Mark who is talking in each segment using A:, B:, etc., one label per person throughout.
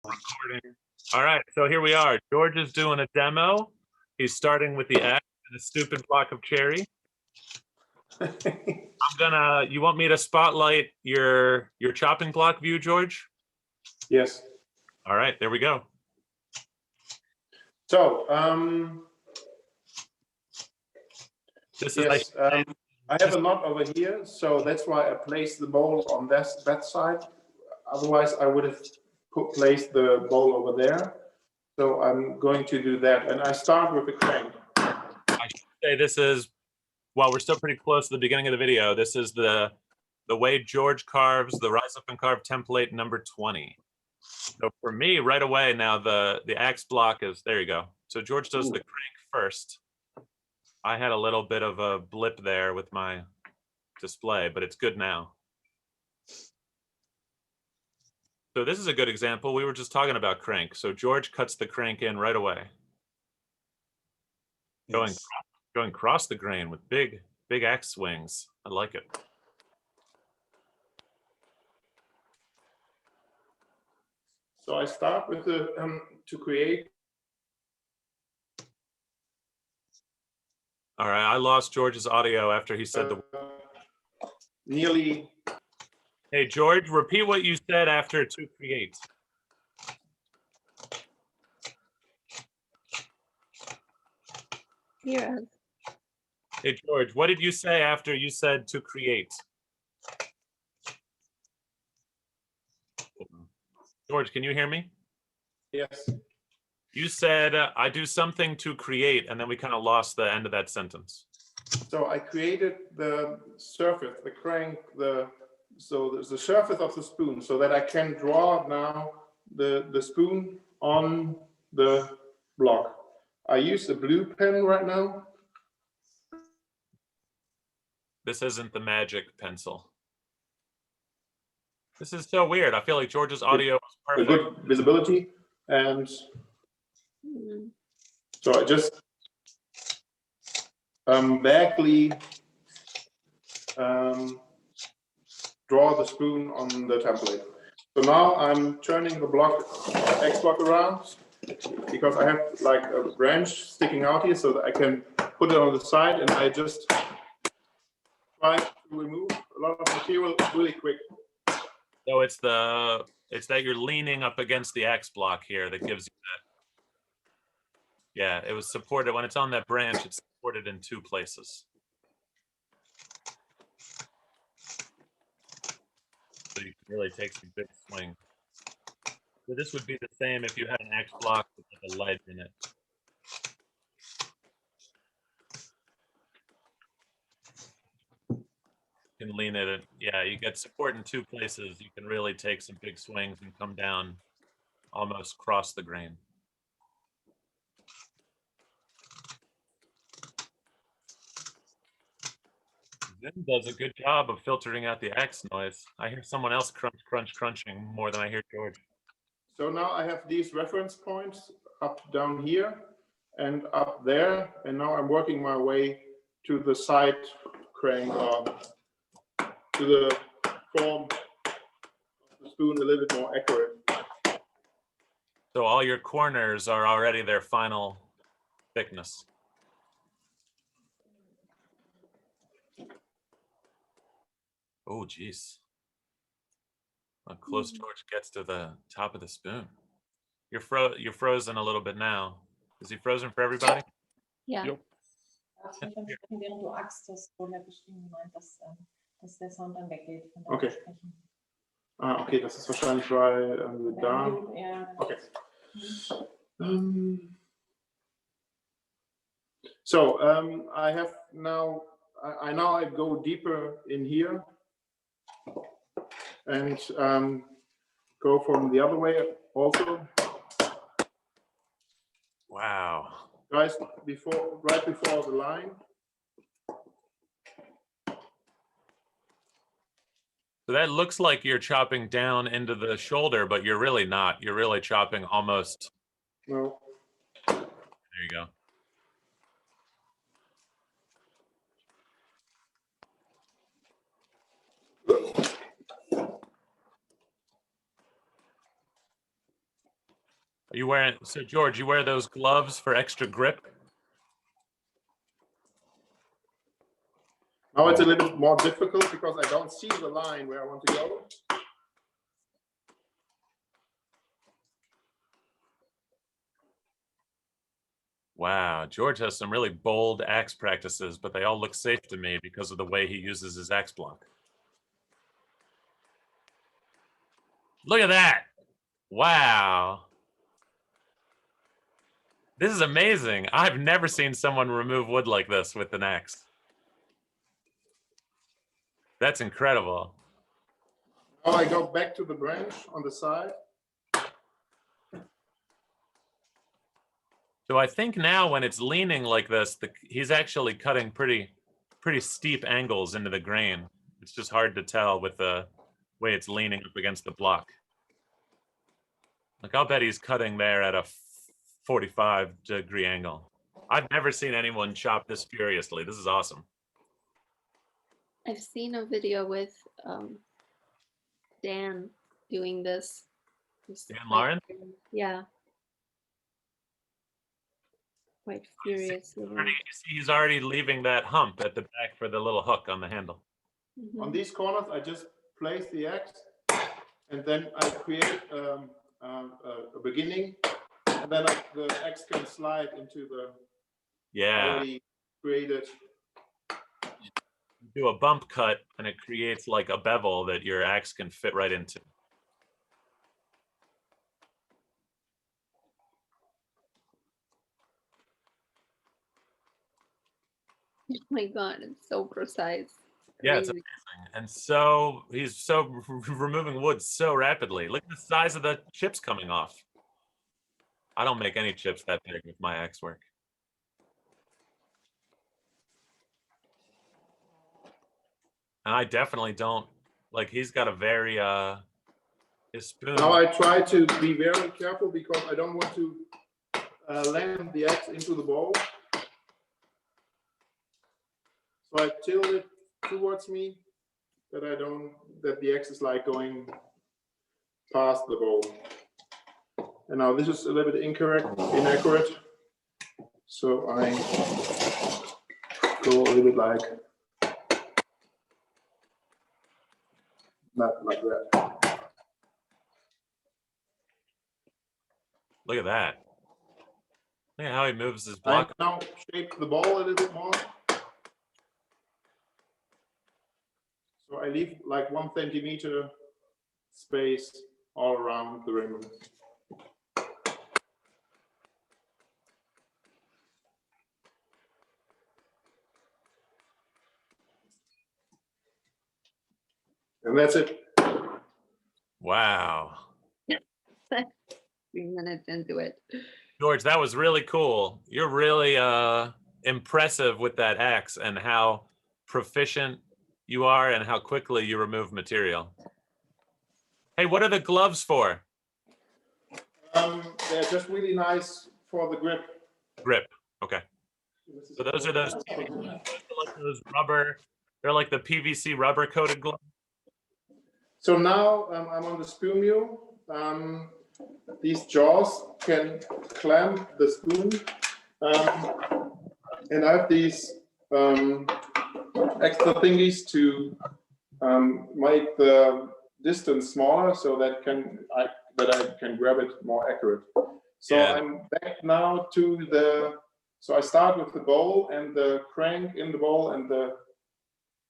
A: Recording. All right, so here we are. George is doing a demo. He's starting with the axe and a stupid block of cherry. You want me to spotlight your chopping block view, George?
B: Yes.
A: All right, there we go.
B: So, I have a knot over here, so that's why I placed the bowl on that side. Otherwise, I would have placed the bowl over there. So I'm going to do that, and I start with the crank.
A: I should say this is, while we're still pretty close to the beginning of the video, this is the way George carves the Rise Up and Carve template number 20. So for me, right away now, the axe block is, there you go. So George does the crank first. I had a little bit of a blip there with my display, but it's good now. So this is a good example. We were just talking about crank. So George cuts the crank in right away. Yes. Going across the grain with big axe swings. I like it.
B: So I start with the to create.
A: All right, I lost George's audio after he said
B: nearly.
A: Hey, George, repeat what you said after to create.
C: Yes.
A: Hey, George, what did you say after you said to create? George, can you hear me?
B: Yes.
A: You said, I do something to create, and then we kind of lost the end of that sentence.
B: So I created the surface, the crank, the surface of the spoon, so that I can draw now the spoon on the block. I use a blue pen right now.
A: This isn't the magic pencil. This is so weird. I feel like George's audio is perfect.
B: A good visibility, and so I just vaguely draw the spoon on the template. So now I'm turning the X block around because I have like a branch sticking out here, so that I can put it on the side, and I just try to remove a lot of material really quick.
A: So it's that you're leaning up against the X block here that gives you that. Yeah, it was supported when it's on that branch. It's supported in two places. So you can really take some big swings. So this would be the same if you had an X block with like a ledge in it. You can lean it. Yeah, you get support in two places. You can really take some big swings and come down almost cross the grain. Zim does a good job of filtering out the X noise. I hear someone else crunching more than I hear George.
B: So now I have these reference points up down here and up there, and now I'm working my way to the side crank, to the form of the spoon a little bit more accurate.
A: So all your corners are already their final thickness. Oh, geez. How close George gets to the top of the spoon. You're frozen a little bit now. Is he frozen for everybody?
C: Yeah.
A: Yep.
D: Während du axt, das wurde beschrieben, gemeint, dass der Sound dann weggeht.
B: Okay. Okay, das ist wahrscheinlich, weil da. Okay. So I have now. I go deeper in here and go from the other way also.
A: Wow.
B: Guys, right before the line.
A: So that looks like you're chopping down into the shoulder, but you're really not. You're really chopping almost.
B: No.
A: There you go. Are you wearing, so George, you wear those gloves for extra grip?
B: Now it's a little bit more difficult because I don't see the line where I want to go.
A: Wow, George has some really bold axe practices, but they all look safe to me because of the way he uses his axe block. Look at that. Wow. This is amazing. I've never seen someone remove wood like this with an axe. That's incredible.
B: Now I go back to the branch on the side.
A: So I think now when it's leaning like this, he's actually cutting pretty steep angles into the grain. It's just hard to tell with the way it's leaning up against the block. Like I'll bet he's cutting there at a 45-degree angle. I've never seen anyone chop this furiously. This is awesome.
C: I've seen a video with Dan doing this.
A: Dan Lauren?
C: Yeah. Quite furious.
A: You see, he's already leaving that hump at the back for the little hook on the handle.
C: Mm-hmm.
B: On these corners, I just place the axe, and then I create a beginning, and then the axe can slide into the already created.
A: Do a bump cut, and it creates like a bevel that your axe can fit right into.
C: Oh my God, it's so precise.
A: Yeah, it's amazing. And so he's so removing wood so rapidly. Look at the size of the chips coming off. I don't make any chips that big with my axe work. And I definitely don't, like he's got a very, his spoon.
B: Now I try to be very careful because I don't want to land the axe into the bowl. So I tilt it towards me that that the axe is like going past the bowl. And now this is a little bit inaccurate. So I go a little bit like that.
A: Look at that. Look at how he moves his block.
B: I now shape the ball a little bit more. So I leave like 1 centimeter space all around the rim. And that's it.
A: Wow.
C: 3 minutes into it.
A: George, that was really cool. You're really impressive with that axe and how proficient you are and how quickly you remove material. Hey, what are the gloves for?
B: They're just really nice for the grip.
A: Grip. Okay. So those are those rubber. They're like the PVC rubber coated gloves.
B: So now I'm on the Spool Meal. These jaws can clamp the spoon, and I have these extra thingies to make the distance smaller so that I can grab it more accurate. So yeah. I'm back now to so I start with the bowl and the crank in the bowl and the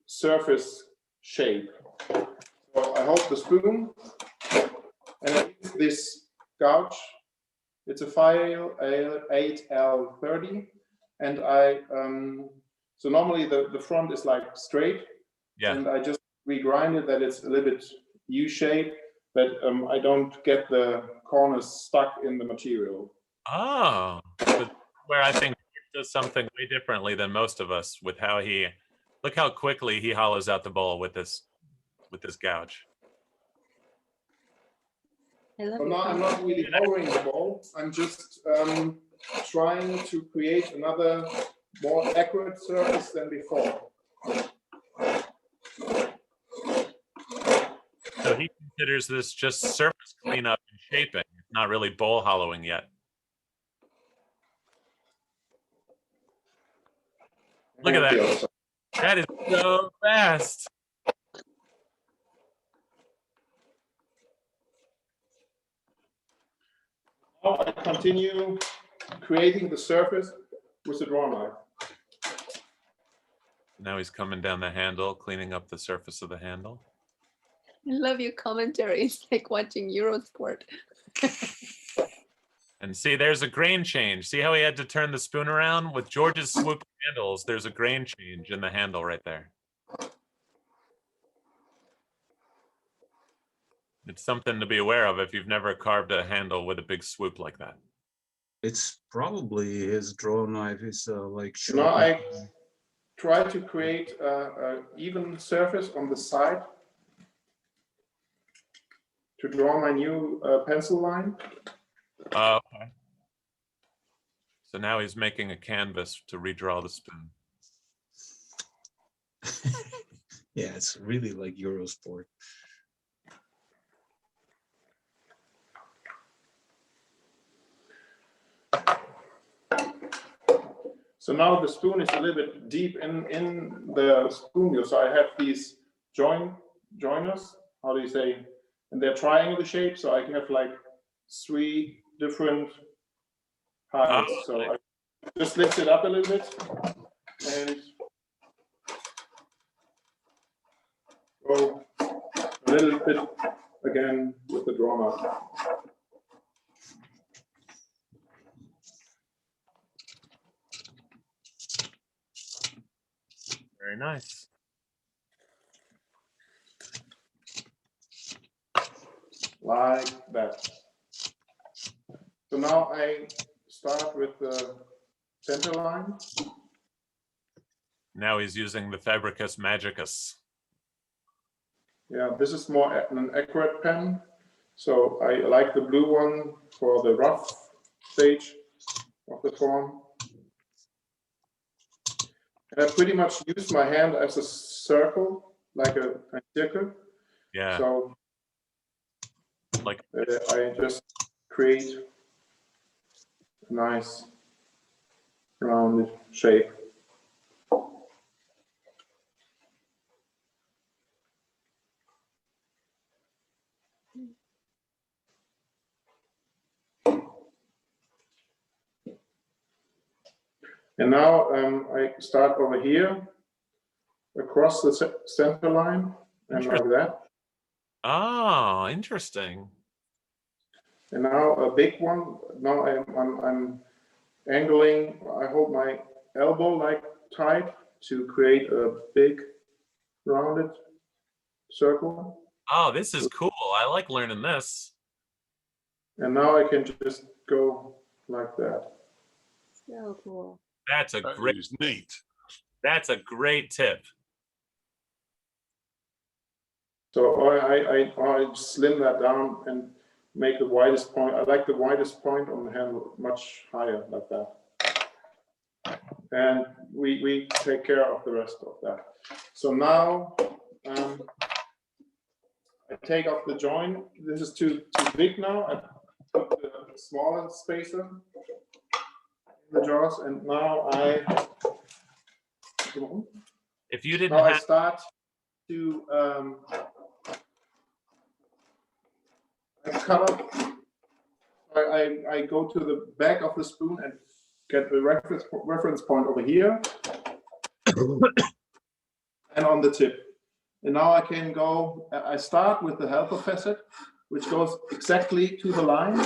B: surface shape. So I hold the spoon and I use this gouge. It's a file 8L30, and so normally the front is like straight, and I just regrind it that it's a little bit U-shaped, that I don't get the corners stuck in the material.
A: Oh, where I think he does something way differently than most of us with how look how quickly he hollows out the bowl with this gouge.
B: I'm not really hollowing the bowl. I'm just trying to create another more accurate surface than before.
A: So he considers this just surface cleanup and shaping. not really bowl hollowing yet. Look at that. That is so fast.
B: Now I continue creating the surface with the draw knife.
A: Now he's coming down the handle, cleaning up the surface of the handle.
C: I love your commentary. It's like watching Eurosport.
A: And see, there's a grain change. See how he had to turn the spoon around? With George's swoop handles, there's a grain change in the handle right there. It's something to be aware of if you've never carved a handle with a big swoop like that.
E: It's probably his draw knife is like short.
B: Now I try to create an even surface on the side to draw my new pencil line.
A: Okay. So now he's making a canvas to redraw the spoon.
E: Yeah, it's really like Eurosport.
B: So now the spoon is a little bit deep in the spoon meal. So I have these joiners, how do you say, and they're triangle shape. So I have like 3 different heights.
A: Oh,
B: So I just lift it up a little bit and go a little bit again with the draw knife.
A: Very nice.
B: Like that. So now I start with the center line.
A: Now he's using the Fabricus Magicus.
B: Yeah, this is more an accurate pen. So I like the blue one for the rough stage of the form. And I pretty much use my hand as a circle, like a circle.
A: Yeah.
B: So
A: Like
B: I just create a nice rounded shape. And now I start over here, across the center line, and like that.
A: oh, interesting.
B: And now a big one. Now I'm angling. I hold my elbow like tight to create a big rounded circle.
A: Oh, this is cool. I like learning this.
B: And now I can just go like that.
C: So cool.
A: That's a
F: That
A: great.
F: is neat.
A: That's a great tip.
B: So I slim that down and make the widest point. I like the widest point on the handle much higher like that. And we take care of the rest of that. So now I take off the joint. This is too big now. I put the smaller spacer in the jaws, and now
A: If you didn't
B: now I
A: have,
B: start to cut up. I go to the back of the spoon and get the reference point over here and on the tip. And now I can go, I start with the helper facet, which goes exactly to the line.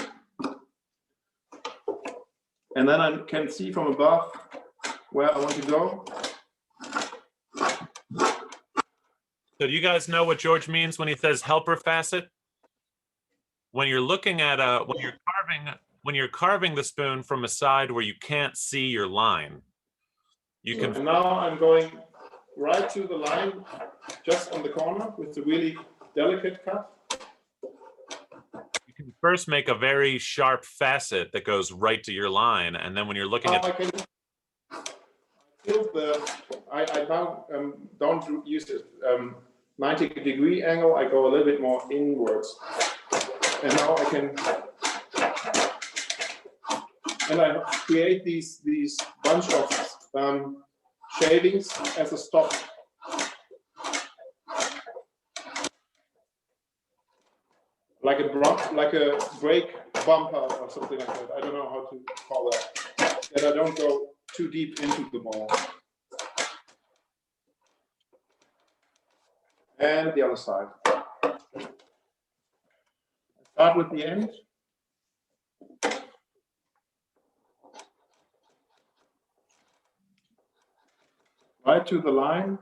B: And then I can see from above where I want to go.
A: so do you guys know what George means when he says helper facet? When you're looking at when you're carving the spoon from a side where you can't see your line, you can.
B: And now I'm going right to the line, just on the corner with the really delicate cut.
A: You can first make a very sharp facet that goes right to your line, and then when you're looking
B: Now
A: at
B: I can tilt I now don't use it 90-degree angle. I go a little bit more inwards, and now I can and I create these bunch of shavings as a stop. Like a brake bumper or something like that. I don't know how to call that. That I don't go too deep into the ball. And the other side. Start with the end. Right to the line.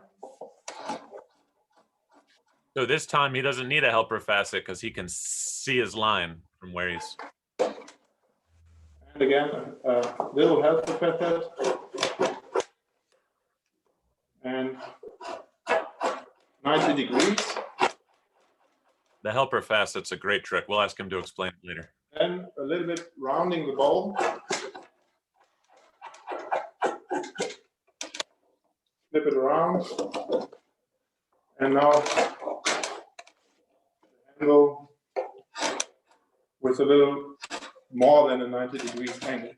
A: So this time he doesn't need a helper facet because he can see his line from where he's.
B: And again, a little helper facet. And 90 degrees.
A: The helper facet's a great trick. We'll ask him to explain it later.
B: And a little bit rounding the bowl. Flip it around. And now the handle with a little more than a 90 degrees angle.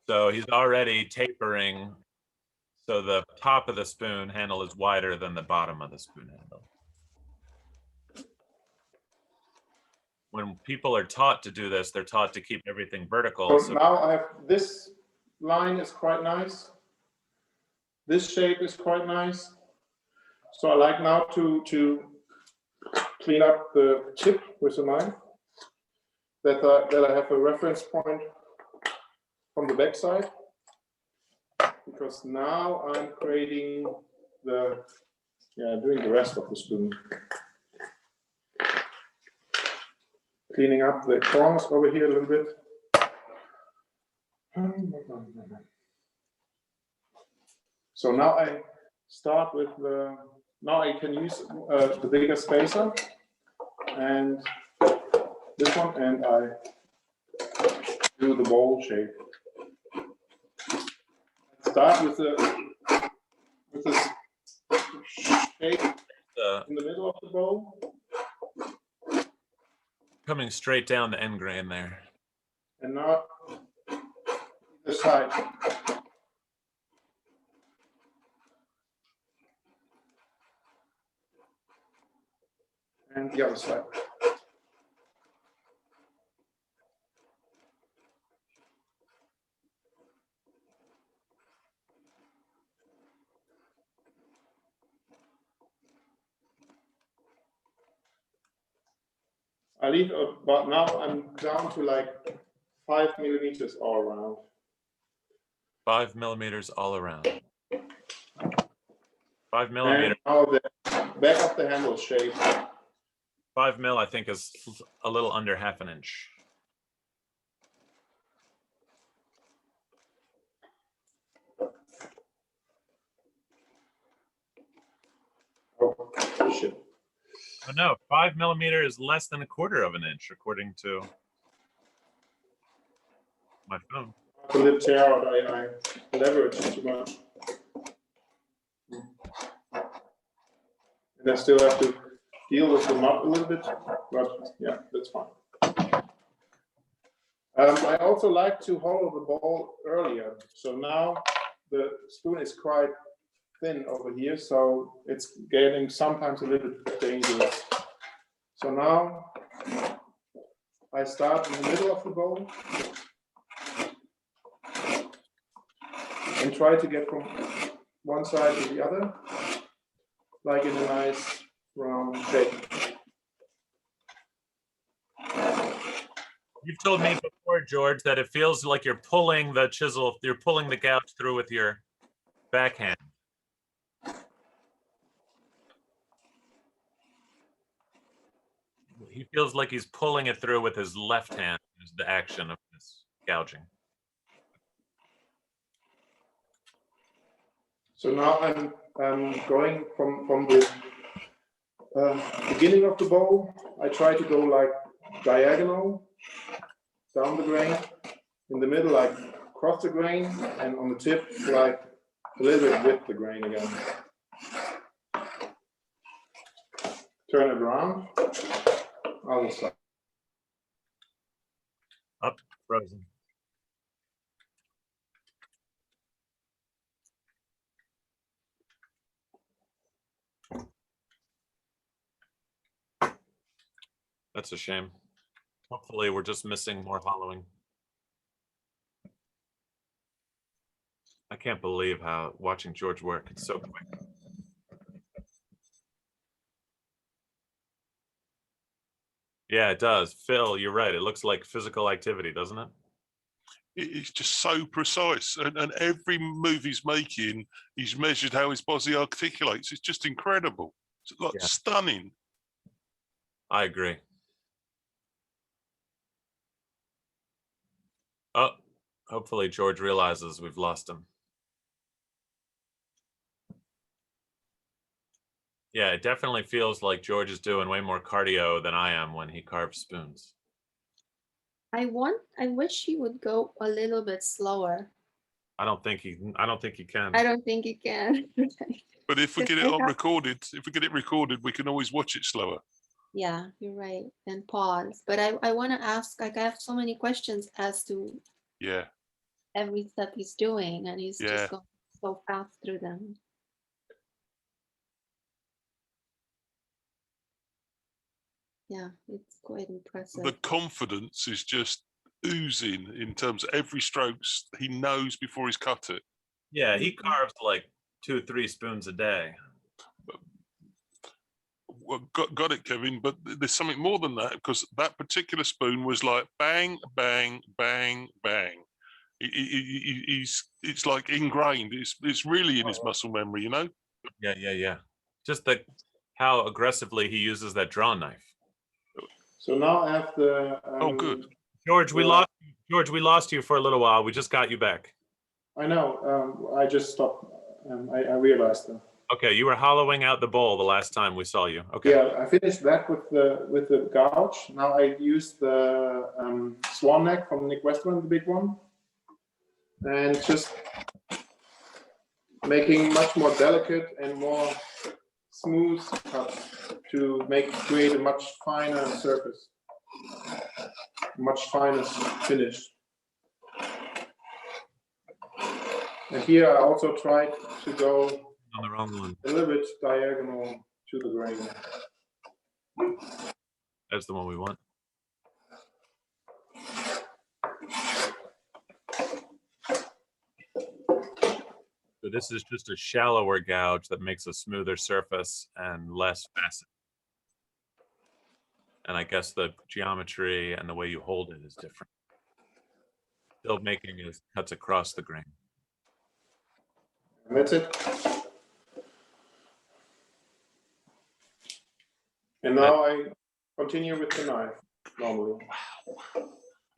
A: So he's already tapering. So the top of the spoon handle is wider than the bottom of the spoon handle. When people are taught to do this, they're taught to keep everything vertical.
B: So now I have this line is quite nice. This shape is quite nice. So I like now to clean up the tip with a knife. That I have a reference point from the back side. Because now I'm creating doing the rest of the spoon. Cleaning up the corners over here a little bit. So now I start with now I can use the bigger spacer and this one, and I do the bowl shape. Start with this shape in the middle of the bowl.
A: Coming straight down the end grain there.
B: And now the side. And the other side. I leave about now I'm down to like 5 millimeters all around.
A: 5 millimeters all around. 5 millimeters.
B: And now the back of the handle shape.
A: 5 mil, I think, is a little under half an inch.
B: Oh, shit.
A: Oh, no, 5 millimeter is less than 1/4 of an inch, according to my phone.
B: A little tear out, I leverage too much. And I still have to deal with the mud a little bit, but yeah, that's fine. I also like to hollow the ball earlier. So now the spoon is quite thin over here, so it's getting sometimes a little bit dangerous. So now I start in the middle of the bowl and try to get from one side to the other, like in a nice round shape.
A: You've told me before, George, that it feels like you're pulling the chisel, you're pulling the gouge through with your backhand. He feels like he's pulling it through with his left hand, is the action of this gouging.
B: So now I'm going from the beginning of the bowl. I try to go like diagonal down the grain, in the middle like across the grain, and on the tip like a little bit with the grain again. Turn it around, other side.
A: Up, frozen. That's a shame. Hopefully we're just missing more hollowing. I can't believe how watching George work, it's so quick. Yeah, it does. Phil, you're right. It looks like physical activity, doesn't it?
F: It's just so precise, and every move he's making, he's measured how his body articulates. It's just incredible. It's like
A: Yeah.
F: stunning.
A: I agree. Oh, hopefully George realizes we've lost him. Yeah, it definitely feels like George is doing way more cardio than I am when he carves spoons.
C: I wish he would go a little bit slower.
A: I don't think he can.
C: I don't think he can.
F: But if we
C: Because
F: get
C: I
F: it on
C: have-
F: recorded, we can always watch it slower.
C: Yeah, you're right. And pause. But I want to ask, like, I have so many questions as to
F: Yeah.
C: every step he's doing, and he's
F: Yeah.
C: just going so fast through them. Yeah, it's quite impressive.
F: The confidence is just oozing in terms of every strokes he knows before he's cut it.
A: Yeah, he carves like 2-3 spoons a day.
F: Well, got it, Kevin. But there's something more than that, because that particular spoon was like bang, bang, bang, bang. It's like ingrained. It's really in his muscle memory, you know.
A: Yeah. Just how aggressively he uses that draw knife.
B: So now I have the.
F: Oh, good.
A: George, we
B: Yeah.
A: lost you for a little while. We just got you back.
B: I know. I just stopped. I realized that.
A: Okay, you were hollowing out the bowl the last time we saw you. Okay.
B: Yeah, I finished that with the gouge. Now I use the swan neck from Nick Westman, the big one, and just making much more delicate and more smooth cuts to create a much finer surface, much finer finish. And here I also tried to go
A: On the wrong one.
B: a little bit diagonal to the grain.
A: That's the one we want. So this is just a shallower gouge that makes a smoother surface and less facet. And I guess the geometry and the way you hold it is different. Still making his cuts across the grain.
B: And that's it. And now I continue with the knife normally.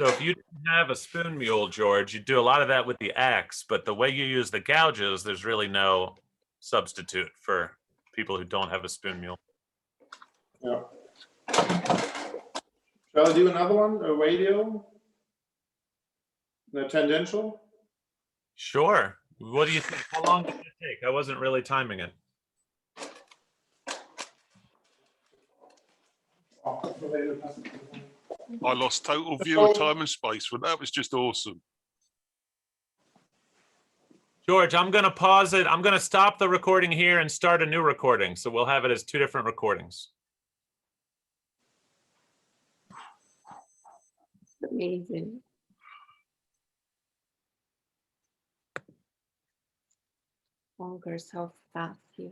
A: So if you didn't have a spoon mule, George, you'd do a lot of that with the axe, but the way you use the gouges, there's really no substitute for people who don't have a spoon mule.
B: Yeah. Shall I do another one? A radial? The tangential?
A: Sure. What do you think? How long did it take? I wasn't really timing it.
F: I lost total view of time and space, but that was just awesome.
A: George, I'm going to pause it. I'm going to stop the recording here and start a new recording. So we'll have it as 2 different recordings.
C: Amazing. Bonkers how fast he